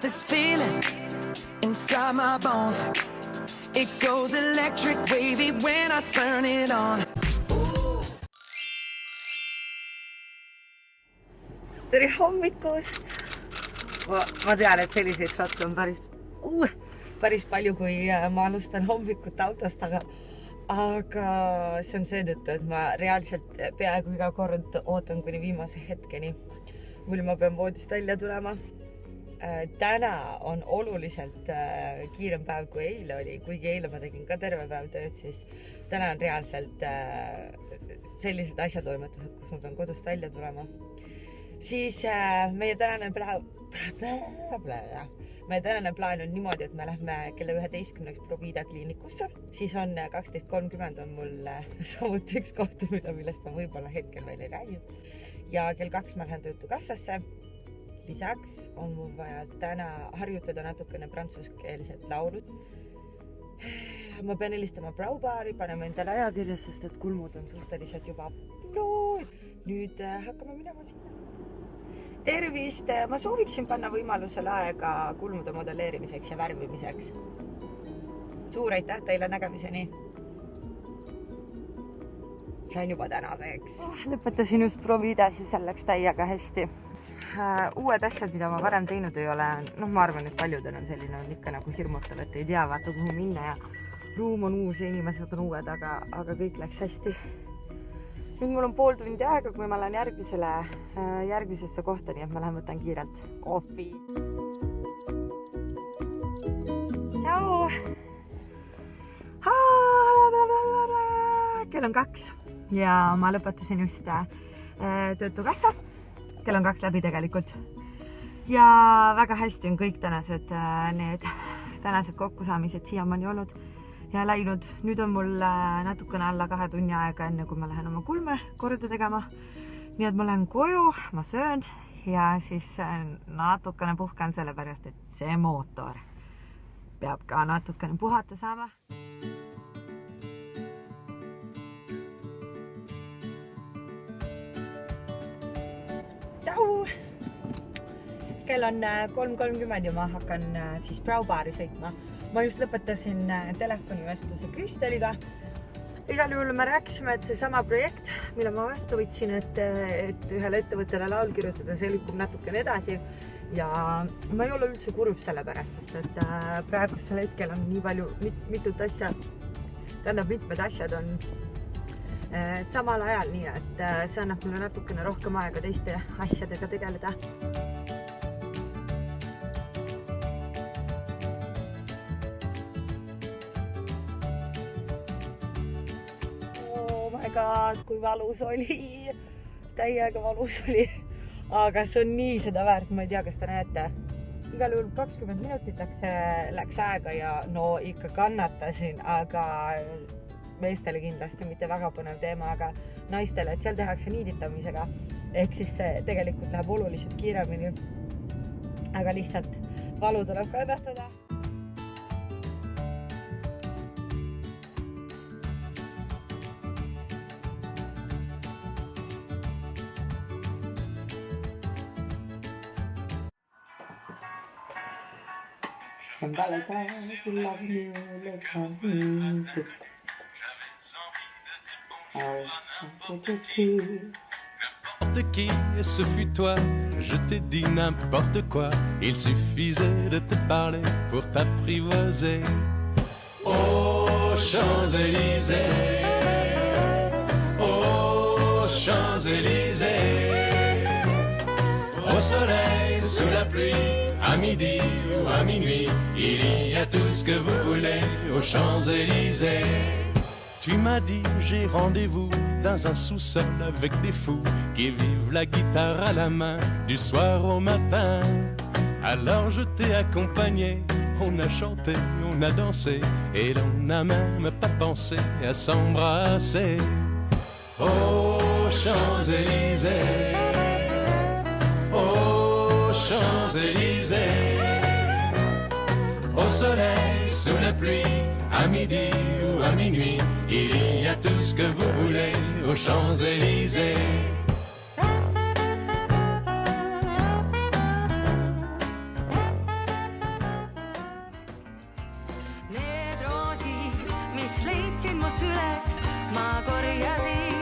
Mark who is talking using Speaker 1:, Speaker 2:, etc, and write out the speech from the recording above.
Speaker 1: this feeling inside my bones. It goes electric wavy when I turn it on.
Speaker 2: Tere hommikust! Ma tean, et selliseid šotte on päris palju, kui ma alustan hommikut autost, aga see on seetõttu, et ma reaalselt peaaegu iga kord ootan kuni viimase hetkeni, mil ma pean voodist välja tulema. Täna on oluliselt kiirem päev kui eile oli, kuigi eile ma tegin ka terve päev tööd, siis täna on reaalselt sellised asjatoimetused, kus ma pean kodust välja tulema. Siis meie tänane plaan on niimoodi, et me lähme kella 11 Provida kliinikusse, siis on 12.30 on mul samuti üks kohtumine, millest ma võib-olla hetkel veel ei räägi. Ja kell 2 ma lähen töötukassasse. Lisaks on mul vaja täna harjutada natukene prantsuskeelset laulut. Ma pean helistama Braubaari, paneme endale ajakirjas, sest et kulmud on suhteliselt juba nüüd hakkame minema sinna. Tervist! Ma sooviksin panna võimalusele aega kulmude modelleerimiseks ja värvimiseks. Suur aitäh teile nägemiseni! Sain juba tänaseks. Lõpetasin just Providas ja seal läks täiega hästi. Uued asjad, mida ma varem teinud ei ole, ma arvan, et paljudel on selline on ikka nagu hirmutav, et ei tea, vaata kuhu minna ja ruum on uus ja inimesed on uued, aga kõik läks hästi. Nüüd mul on pool tundi aega, kui ma lähen järgmisesse kohta, nii et ma lähen võtan kiirelt kohvi. Tšau! Kell on 2 ja ma lõpetasin just töötukassa. Kell on 2 läbi tegelikult. Ja väga hästi on kõik tänased kokkusaamised siiamaani olnud ja läinud. Nüüd on mul natukene alla 2 tunni aega enne, kui ma lähen oma kulme korda tegema. Nii et ma lähen koju, ma söön ja siis natukene puhkan sellepärast, et see mootor peab ka natukene puhata saama. Tšau! Kell on 3.30 ja ma hakkan siis Braubaari sõitma. Ma just lõpetasin telefonivestluse Kristeliga. Igal juhul me rääkisime, et see sama projekt, mille ma vastu võtsin, et ühele ettevõttele laul kirjutada, see lükkub natukene edasi. Ja ma ei ole üldse kurb selle pärast, sest et praegusel hetkel on nii palju mitmed asjad on samal ajal, nii et see annab mulle natukene rohkem aega teiste asjadega tegeleda. Kui valus oli, täiega valus oli, aga see on nii seda väärt, ma ei tea, kas te näete. Igal juhul 20 minutit läks aega ja no ikka kannatasin, aga meestele kindlasti mitte väga põnev teema, aga naistele, et seal tehakse niiditamisega, ehk siis see tegelikult läheb oluliselt kiiremini, aga lihtsalt valu tuleb kannatada.
Speaker 3: N'importe qui, ce fut toi, je t'ai dit n'importe quoi, il suffisait de te parler pour t'apprivoiser. Aux Champs-Élysées, aux Champs-Élysées, au soleil, sous la pluie, à midi ou à minuit, il y a tout ce que vous voulez aux Champs-Élysées. Tu m'as dit, j'ai rendez-vous dans un sous-sol avec des fous qui vivent la guitare à la main du soir au matin. Alors je t'ai accompagné, on a chanté, on a dansé et l'on n'a même pas pensé à s'embrasser. Aux Champs-Élysées, aux Champs-Élysées, au soleil, sous la pluie, à midi ou à minuit, il y a tout ce que vous voulez aux Champs-Élysées.
Speaker 4: hoidsid mu sülest, ma korjasin